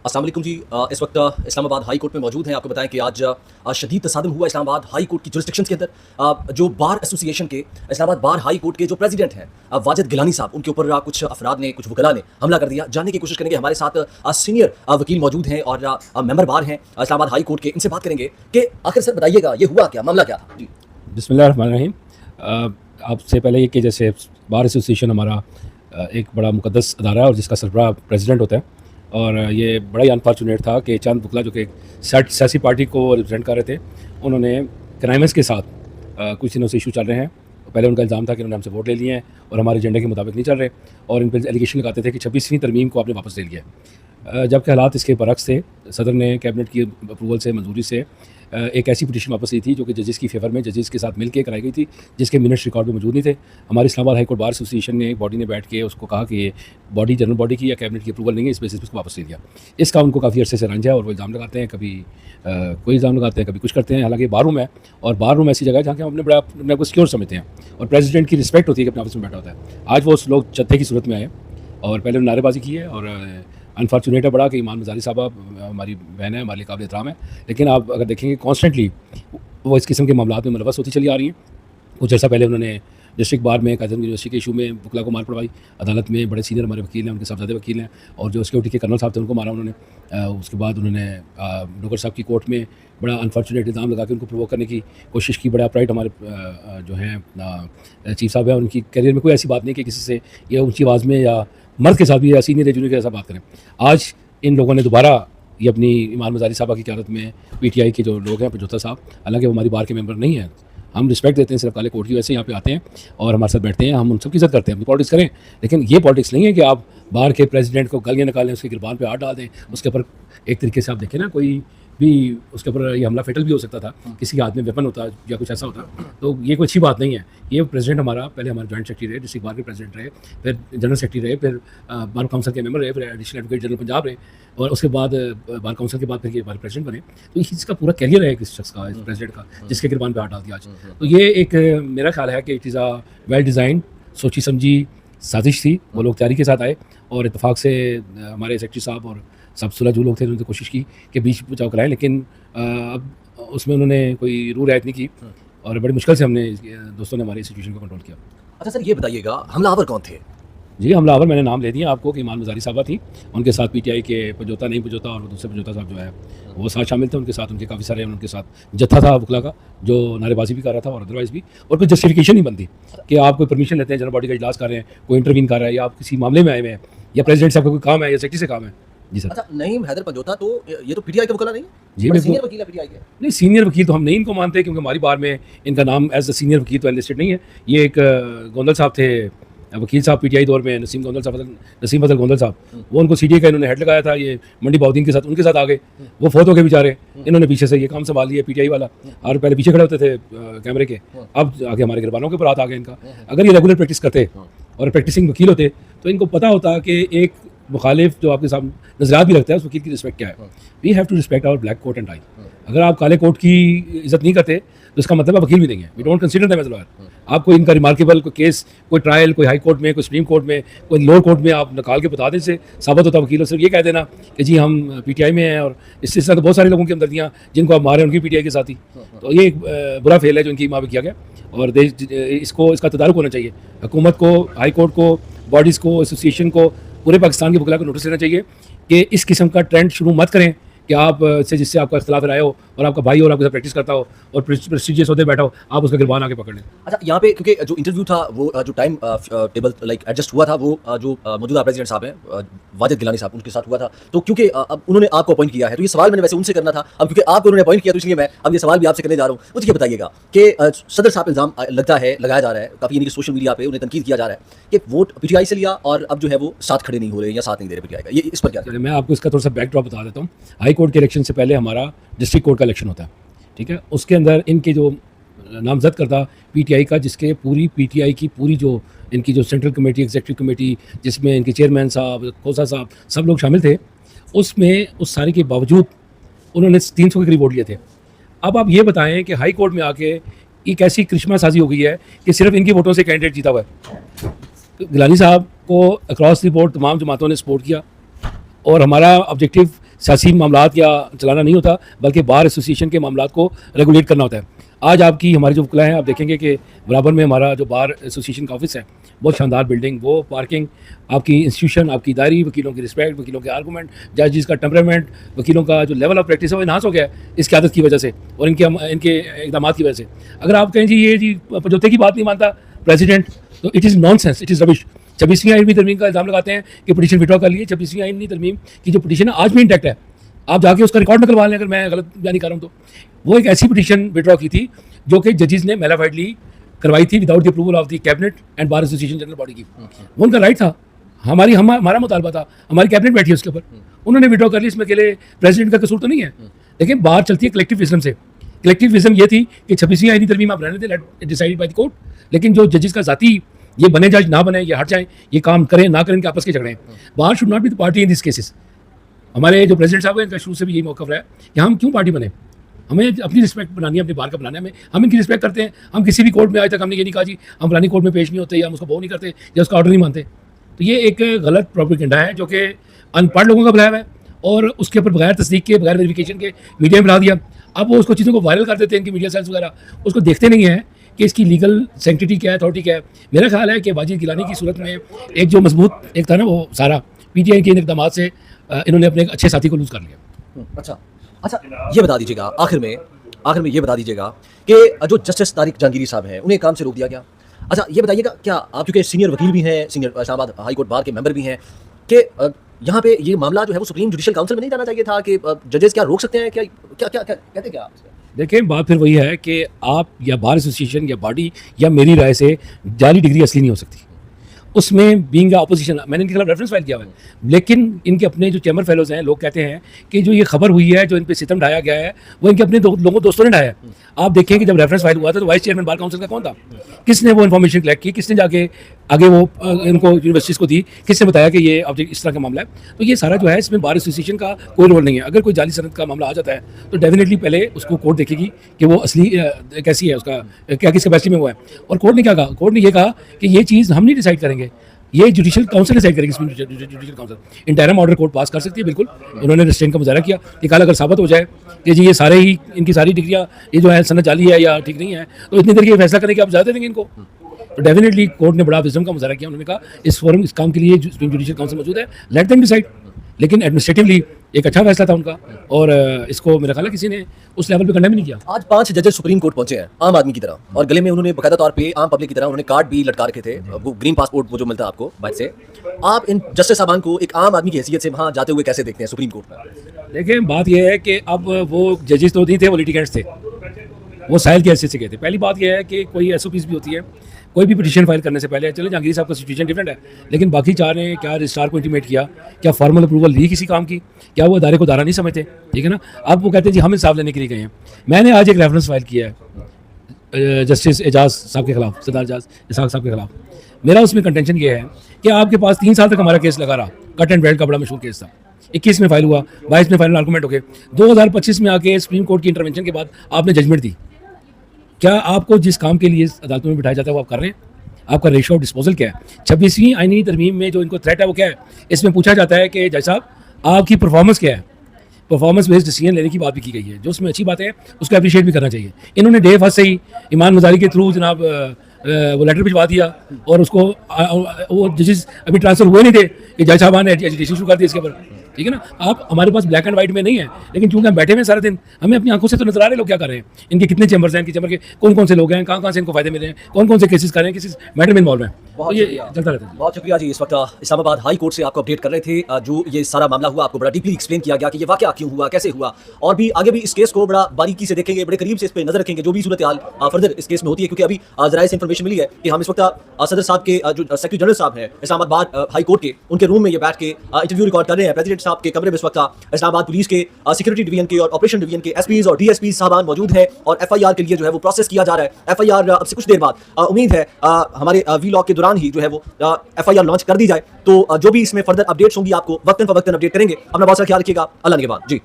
अस्सलाम वालेकुम जी। इस वक्त इस्लामाबाद हाई कोर्ट में मौजूद हैं। आपको बताएं कि आज शदीद तसादम हुआ इस्लामाबाद हाई कोर्ट की जुरिस्डिक्शन के अंदर। जो बार एसोसिएशन के इस्लामाबाद बार हाई कोर्ट के जो प्रेसिडेंट हैं वाजिद गिलानी साहब, उनके ऊपर कुछ अफराद ने, कुछ वकला ने हमला कर दिया। जानने की कोशिश करेंगे, हमारे साथ सीनियर वकील मौजूद हैं और मेंबर बार हैं इस्लामाबाद हाई कोर्ट के। इनसे बात करेंगे कि आखिर सर बताइएगा ये हुआ क्या, मामला क्या था जी। बिस्मिल्लाहिर्रहमानिर्रहीम। आपसे पहले ये कि जैसे बार एसोसिएशन हमारा एक बड़ा मुकद्दस अदारा है और जिसका सरबराह प्रेसिडेंट होता है, और ये बड़ा ही अनफॉर्चुनेट था कि चंद वकला जो कि सियासी पार्टी को रिप्रेजेंट कर रहे थे, उन्होंने क्राइम्स के साथ कुछ दिनों से इशू चल रहे हैं। पहले उनका इल्ज़ाम था कि उन्होंने हमसे वोट ले लिए हैं और हमारे एजेंडे के मुताबिक नहीं चल रहे, और इन पर एलिगेशन लगाते थे कि 26वीं तरमीम को आपने वापस ले लिया। जबकि हालात इसके बरक्स थे। सदर ने कैबिनेट की अप्रूवल से, मंजूरी से एक ऐसी पिटीशन वापस ली थी जो कि जजेस की फेवर में, जजेस के साथ मिलकर कराई गई थी, जिसके मिनट्स रिकॉर्ड में मौजूद नहीं थे। हमारी Islamabad high court bar association ने, बॉडी ने बैठ के उसको कहा कि ये बॉडी जनरल बॉडी की या कैबिनेट की अप्रूवल नहीं है, इस बेसिस पर उसको वापस ले लिया। इसका उनको काफ़ी अर्से से रंज है और वो इल्ज़ाम लगाते हैं, कभी कोई इल्ज़ाम लगाते हैं, कभी कुछ करते हैं। हालांकि बार रूम है और बार रूम ऐसी जगह है जहाँ के हम अपने को सिक्योर समझते हैं और प्रेसिडेंट की रिस्पेक्ट होती है कि अपने ऑफिस में बैठा होता है। आज वो लोग चत्थे की सूरत में आए और पहले नारेबाजी की है, और अनफॉर्चुनेट है बड़ा कि ईमान मज़ारी साहबा हमारी बहन है, हमारे लिए काबिल एहतराम है, लेकिन आप अगर देखेंगे कॉन्स्टेंटली वो इस किस्म के मामलों में मुलव्वस होती चली आ रही हैं। कुछ अर्सा पहले उन्होंने डिस्ट्रिक्ट बार में कायदे यूनिवर्सिटी के इशू में वकला को मार पड़वाई। अदालत में बड़े सीनियर हमारे वकील हैं, उनके साहबजादे वकील हैं, और जो सिक्योरिटी के कर्नल साहब थे उनको मारा उन्होंने। उसके बाद उन्होंने डोगर साहब की कोर्ट में बड़ा अनफॉर्चुनेट इल्ज़ाम लगा के उनको प्रोवोक करने की कोशिश की। बड़ा अपराइट हमारे जो हैं चीफ साहब हैं, उनकी करियर में कोई ऐसी बात नहीं कि किसी से ये ऊँची आवाज़ में या मर्द के साथ भी या सीनियर या जूनियर के ऐसा बात करें। आज इन लोगों ने दोबारा ये अपनी ईमान मज़ारी साहबा की क़यादत में पीटीआई के जो लोग हैं, पंजोता साहब, हालांकि वो हमारी बार के मेंबर नहीं हैं, हम रिस्पेक्ट देते हैं सिर्फ काले कोर्ट की, वैसे यहाँ पे आते हैं और हमारे साथ बैठते हैं, हम उन सबकी इज्जत करते हैं, अपनी पॉलिटिक्स करें। लेकिन ये पॉलिटिक्स नहीं है कि आप बार के प्रेसिडेंट को गालियाँ निकालें, उसके गिरबान पे हाथ डाल दें, उसके ऊपर एक तरीके से आप देखें ना, कोई भी उसके ऊपर ये हमला फेटल भी हो सकता था, किसी के हाथ में वेपन होता या कुछ ऐसा होता, तो ये कोई अच्छी बात नहीं है। ये प्रेसिडेंट हमारा, पहले हमारे जॉइंट सेक्रेटरी रहे, डिस्ट्रिक्ट बार के प्रेसिडेंट रहे, फिर जनरल सेक्रेटरी रहे, फिर बार काउंसिल के मेंबर रहे, फिर एडिशनल एडवोकेट जनरल पंजाब रहे, और उसके बाद बार काउंसिल के बाद फिर ये हमारे प्रेसिडेंट बने। तो इसका पूरा कैरियर है इस शख्स का, इस प्रेसिडेंट का, जिसके गिरबान पे हाथ डाल दिया आज। तो ये एक मेरा ख्याल है कि it is a well designed, सोची समझी साजिश थी। वो लोग तैयारी के साथ आए और इत्तेफाक से हमारे सेक्रेटरी साहब और सब सुलह जो लोग थे उन्होंने कोशिश की कि बीच बचाव कराएं, लेकिन अब उसमें उन्होंने कोई रू रियायत नहीं की और बड़ी मुश्किल से हमने दोस्तों ने हमारी सिचुएशन को कंट्रोल किया। अच्छा सर ये बताइएगा, हमलावर कौन थे? जी, हमलावर मैंने नाम ले दिया आपको कि ईमान मज़ारी साहबा थी, उनके साथ पीटीआई के पंजोता नहीं पंजोता और दूसरे पंजोता साहब जो है वो साथ शामिल थे। उनके साथ उनके काफ़ी सारे, उनके साथ जत्था था वकला का जो नारेबाजी भी कर रहा था और अदरवाइज़ भी, और कोई जस्टिफिकेशन नहीं बनती कि आप कोई परमिशन लेते हैं, जनरल बॉडी का इजलास कर रहे हैं, कोई इंटरवीन कर रहा है, या आप किसी मामले में आए हुए हैं, या प्रेसिडेंट साहब का कोई काम है या सेक्रेटरी से काम है। जी सर। अच्छा, नईम हैदर पंजोता तो ये तो पीटीआई के वकला नहीं है? जी बड़े बिल्कुल। सीनियर वकील है पीटीआई के। नहीं, सीनियर वकील तो हम नहीं इनको मानते, क्योंकि हमारी बार में इनका नाम एज अ सीनियर वकील तो लिस्टेड नहीं है। ये एक गोंदल साहब थे, वकील साहब पीटीआई दौर में, नसीम फजल गोंदल साहब, वो उनको सीडीए का इन्होंने हेड लगाया था। ये मंडी बाउद्दीन के साथ, उनके साथ आ गए, वो फोत हो गए बेचारे, इन्होंने पीछे से ये काम संभाल लिया पीटीआई वाला, और पहले पीछे खड़े होते थे कैमरे के, अब आगे हमारे गिरबानों के ऊपर हाथ आ गए इनका। अगर ये रेगुलर प्रैक्टिस करते और प्रैक्टिसिंग वकील होते तो इनको पता होता कि एक मुखालिफ जो आपके सामने नजरियात भी रखता है, उस वकील की रिस्पेक्ट क्या है। We have to respect our black coat and tie. अगर आप काले कोट की इज्जत नहीं करते तो इसका मतलब आप वकील भी देंगे। We don't consider them as lawyer. आपको इनका रिमार्केबल कोई केस, कोई ट्रायल, कोई हाई कोर्ट में, कोई सुप्रीम कोर्ट में, कोई लोअर कोर्ट में आप निकाल के बता दें, से साबित होता वकील, सिर्फ ये कह देना कि जी हम पीटीआई में हैं, और इससे साथ बहुत सारे लोगों की हमदर्दियाँ जिनको आप मारे उनकी पीटीआई के साथ ही। तो ये एक बुरा फेल है जो इनकी माँ पे किया गया, और देश इसका तदारुक होना चाहिए। हुकूमत को, हाई कोर्ट को, बॉडीज़ को, एसोसिएशन को, पूरे पाकिस्तान के वकला को नोटिस लेना चाहिए कि इस किस्म का ट्रेंड शुरू मत करें कि आप से जिससे आपका इख्तिलाफ राय हो और आपका भाई और आपके साथ प्रैक्टिस करता हो और प्रेस्टिजियस होते बैठा हो, आप उसका गिरबान आके पकड़ लें। अच्छा, यहाँ पे क्योंकि जो इंटरव्यू था वो जो टाइम टेबल लाइक एडजस्ट हुआ था, वो जो मौजूदा प्रेसिडेंट साहब हैं वाजिद गिलानी साहब, उनके साथ हुआ था। तो क्योंकि अब उन्होंने आपको अपॉइंट किया है, तो ये सवाल मैंने वैसे उनसे करना था, अब क्योंकि आपको उन्होंने अपॉइंट किया तो इसलिए मैं अब ये सवाल भी आपसे करने जा रहा हूँ। मुझे ये बताइएगा कि सदर साहब इल्ज़ाम लगाया जा रहा है काफ़ी, यानी कि सोशल मीडिया पे उन्हें तनकीद किया जा रहा है कि वोट पीटीआई से लिया और अब जो है वो साथ खड़े नहीं हो रहे या साथ नहीं दे रहे पीटीआई का। ये इस पर क्या? मैं आपको इसका थोड़ा सा बैकड्रॉप बता देता हूँ। हाई कोर्ट के इलेक्शन से पहले हमारा डिस्ट्रिक्ट कोर्ट का इलेक्शन होता है, ठीक है। उसके अंदर इनके जो नामजद करता पीटीआई का, जिसके पूरी पीटीआई की पूरी जो इनकी जो सेंट्रल कमेटी, एग्जीक्यूटिव कमेटी, जिसमें इनके चेयरमैन साहब, खोसा साहब, सब लोग शामिल थे, उसमें उस सारे के बावजूद उन्होंने 300 के करीब वोट लिए थे। अब आप ये बताएं कि हाई कोर्ट में आके एक ऐसी करिश्मा साजी हो गई है कि सिर्फ इनकी वोटों से कैंडिडेट जीता हुआ है। गिलानी साहब को अक्रॉस द बोर्ड तमाम जमातों ने सपोर्ट किया, और हमारा ऑब्जेक्टिव सियासी मामलात या चलाना नहीं होता, बल्कि बार एसोसिएशन के मामलात को रेगुलेट करना होता है। आज आपकी हमारी जो वकला हैं, आप देखेंगे कि बराबर में हमारा जो बार एसोसिएशन का ऑफिस है, बहुत शानदार बिल्डिंग, वो पार्किंग, आपकी इंस्टीट्यूशन, आपकी दायरी, वकीलों की रिस्पेक्ट, वकीलों के आर्गूमेंट, जजेस का टेम्परामेंट, वकीलों का जो लेवल ऑफ प्रैक्टिस है वो इन्हांस हो गया है इस क़यादत की वजह से और इनके इकदाम की वजह से। अगर आप कहें जी ये जी समझौते की बात नहीं मानता प्रेसिडेंट, तो it is nonsense, it is rubbish. 26वीं आईनी तरमीम का इल्ज़ाम लगाते हैं कि पिटीशन विड्रॉ कर लिए। 26वीं आईनी तरमीम की जो पिटीशन है आज भी इंटैक्ट है, आप जाके उसका रिकॉर्ड निकलवा लें, अगर मैं गलत बयानी कर रहा हूँ तो। वो एक ऐसी पिटीशन विड्रॉ की थी जो कि जजेस ने मेलाफाइडली करवाई थी without the approval of the cabinet and bar association general body की। वो उनका राइट था, हमारा मुतालबा था, हमारी कैबिनेट बैठी है उसके ऊपर, उन्होंने विड्रॉ कर ली। इसमें अकेले प्रेसिडेंट का कसूर तो नहीं है, लेकिन बात चलती है कलेक्टिव विजडम से। कलेक्टिव विजडम ये थी कि 26वीं आईनी तरमीम आप रहने दें, let decided by the court, लेकिन जो जजेस का जाती ये बने जज ना बने, ये हट जाएं, ये काम करें ना करें, इनके आपस के झगड़े हैं। Bar should not be the party in this cases. हमारे जो प्रेसिडेंट साहब हैं, इनका शुरू से भी यही मौक़िफ़ रहा है कि हम क्यों पार्टी बने, हमें अपनी रिस्पेक्ट बनानी है, अपने बार का बनाना है, हम इनकी रिस्पेक्ट करते हैं। हम किसी भी कोर्ट में आज तक हमने ये नहीं कहा जी हम फलानी कोर्ट में पेश नहीं होते या हम उसको बो नहीं करते या उसका ऑर्डर नहीं मानते। तो ये एक गलत प्रोपेगेंडा है जो कि अनपढ़ लोगों का बुलाया हुआ है और उसके ऊपर बगैर तस्दीक के, बगैर वेरिफिकेशन के मीडिया में बुला दिया। अब वो उसको चीज़ों को वायरल कर देते हैं, इनकी मीडिया सेल्स वगैरह उसको देखते नहीं हैं कि इसकी लीगल सेंक्टिटी क्या है, अथॉरिटी क्या है। मेरा ख्याल है कि वाजिद गिलानी की सूरत में एक जो मजबूत एक था ना, वो सारा PTI के इन इक़दाम से इन्होंने अपने एक अच्छे साथी को लूज़ कर लिया। अच्छा, ये बता दीजिएगा आखिर में ये बता दीजिएगा कि जो जस्टिस तारिक जहांगीरी साहब हैं उन्हें काम से रोक दिया गया। अच्छा, ये बताइएगा क्या आप क्योंकि सीनियर वकील भी हैं, senior Islamabad high court bar के मेंबर भी हैं, कि यहाँ पे ये मामला जो है वो सुप्रीम जुडिशल काउंसिल में नहीं जाना चाहिए था कि जजेस क्या रोक सकते हैं, क्या क्या क्या कहते क्या आप? देखिए, बात फिर वही है कि आप या बार एसोसिएशन या बॉडी या मेरी राय से जाली डिग्री असली नहीं हो सकती। उसमें बीइंग अपोजिशन मैंने इनके खिलाफ रेफरेंस फाइल किया हुआ है, लेकिन इनके अपने जो चैम्बर फेलोज हैं, लोग कहते हैं कि जो ये खबर हुई है, जो इन पे सितम ढाया गया है, वो इनके अपने दोस्तों ने ढाया है। आप देखिए कि जब रेफरेंस फाइल हुआ था तो वाइस चेयरमैन बार काउंसिल का कौन था, किसने वो इन्फॉर्मेशन कलेक्ट की, किसने जाके आगे वो इनको यूनिवर्सिटीज़ को दी, किसने बताया कि ये ऑब्जेक्ट इस तरह का मामला है। तो ये सारा जो है इसमें बार एसोसिएशन का कोई रोल नहीं है। अगर कोई जाली सनद का मामला आ जाता है तो डेफिनेटली पहले उसको कोर्ट देखेगी कि वो असली कैसी है, उसका क्या किस कैपेसिटी में वो है। और कोर्ट ने क्या कहा, कोर्ट ने ये कहा कि ये चीज़ हम नहीं डिसाइड करेंगे, ये जुडिशल काउंसिल डिसाइड करेगी। Judicial council interim order court pass कर सकती है, बिल्कुल। उन्होंने रिस्ट्रेंट का मुजाहरा किया कि कल अगर साबित हो जाए कि जी ये सारे ही इनकी सारी डिग्रियाँ ये जो है सनद जाली है या ठीक नहीं है, तो इतनी देर के फैसला करने की आप इजाज़त देंगे इनको। तो डेफिनेटली कोर्ट ने बड़ा विजडम का मुजाहरा किया। उन्होंने कहा इस फोरम, इस काम के लिए जुडिशल काउंसिल मौजूद है, लेट देम डिसाइड। लेकिन एडमिनिस्ट्रेटिवली एक अच्छा फैसला था उनका और इसको मेरा ख्याल है किसी ने उस लेवल पे कंडेम नहीं किया। आज 5 जजेस सुप्रीम कोर्ट पहुंचे हैं आम आदमी की तरह, और गले में उन्होंने बाकायदा तौर पे आम पब्लिक की तरह उन्होंने कार्ड भी लटका रखे थे, वो ग्रीन पासपोर्ट वो जो मिलता है आपको बाइक से। आप इन जस्टिस साहबान को एक आम आदमी की हैसियत से वहाँ जाते हुए कैसे देखते हैं सुप्रीम कोर्ट में? देखिए, बात यह है कि अब वो जजेस तो नहीं थे, वो लिटिगेंट्स थे, वो साहिल की हैसियत से गए थे। पहली बात यह है कि कोई SOPs भी होती है, कोई भी पिटीशन फाइल करने से पहले, चले जहांगीर साहब का सिचुएशन डिफरेंट है, लेकिन बाकी 4 ने क्या रजिस्ट्रार को इंटीमेट किया, क्या फॉर्मल अप्रूवल ली किसी काम की, क्या वो अदारे को अदारा नहीं समझते, ठीक है ना। अब वो कहते हैं जी हम इंसाफ लेने के लिए गए हैं। मैंने आज एक रेफरेंस फाइल किया है जस्टिस एजाज साहब के खिलाफ, सरदार एजाज इसहाक साहब के खिलाफ। मेरा उसमें कंटेंशन ये है कि आपके पास 3 साल तक हमारा केस लगा रहा, कट एंड बेल्ट का बड़ा मशहूर केस था। 21 में फाइल हुआ, 22 में फाइनल आर्गूमेंट हो गए, 2025 में आके सुप्रीम कोर्ट की इंटरवेंशन के बाद आपने जजमेंट दी। क्या आपको जिस काम के लिए अदालतों में बिठाया जाता है वो आप कर रहे हैं? आपका रेशो ऑफ डिस्पोजल क्या है? 26वीं आईनी तरमीम में जो इनको थ्रेट है वो क्या है? इसमें पूछा जाता है कि जज साहब आपकी परफॉर्मेंस क्या है। परफॉर्मेंस बेस्ड डिसीजन लेने की बात भी की गई है, जो उसमें अच्छी बात है, उसको अप्रिशिएट भी करना चाहिए। इन्होंने डे फर्स्ट से ही ईमान मुजारी के थ्रू जनाब वो लेटर भिजवा दिया और उसको वो जजेस अभी ट्रांसफर हुए नहीं थे कि जज साहब ने एजुटेशन शुरू कर दी इसके ऊपर, ठीक है ना। आप हमारे पास ब्लैक एंड वाइट में नहीं है, लेकिन चूंकि हम बैठे हुए सारा दिन, हमें अपनी आंखों से तो नजर आ रहे लोग क्या कर रहे हैं, इनके कितने चैम्बर्स हैं, इनके चैम्बर के कौन कौन से लोग हैं, कहाँ से इनको फायदे मिले हैं, कौन कौन से केसेस कर रहे हैं, किस मैटर में इन्वॉल्व हैं। तो ये चलता रहता है। बहुत शुक्रिया जी। इस वक्त इस्लामाबाद हाई कोर्ट से आपको अपडेट कर रहे थे, जो ये सारा मामला हुआ आपको बड़ा डीपली एक्सप्लेन किया गया कि ये वाकया क्यों हुआ, कैसे हुआ, और भी आगे भी इस केस को बड़ा बारीकी से देखेंगे, बड़े करीब से इस पर नजर रखेंगे जो भी सूरत हाल फर्दर इस केस में होती है। क्योंकि अभी जराये से इन्फॉर्मेशन मिली है कि हम इस वक्त सदर साहब के जो सेक्रेटरी जनरल साहब हैं इस्लामाबाद हाई कोर्ट के, उनके रूम में ये बैठ के इंटरव्यू रिकॉर्ड कर रहे हैं। प्रेसिडेंट साहब के कमरे में इस वक्त इस्लामाबाद पुलिस के सिक्योरिटी डिवीजन के और ऑपरेशन डिवीजन के SPs और DSPs साहबान मौजूद है और FIR के लिए जो है वो प्रोसेस किया जा रहा है। FIR अब से कुछ देर बाद उम्मीद है हमारे वीलॉग के दौरान ही जो है वो FIR लॉन्च कर दी जाए। तो जो भी इसमें फर्दर अपडेट्स होंगी आपको वक्तन फवक्तन अपडेट करेंगे। अपना बहुत सारा ख्याल रखिएगा। अल्लाह ने के बाद जी।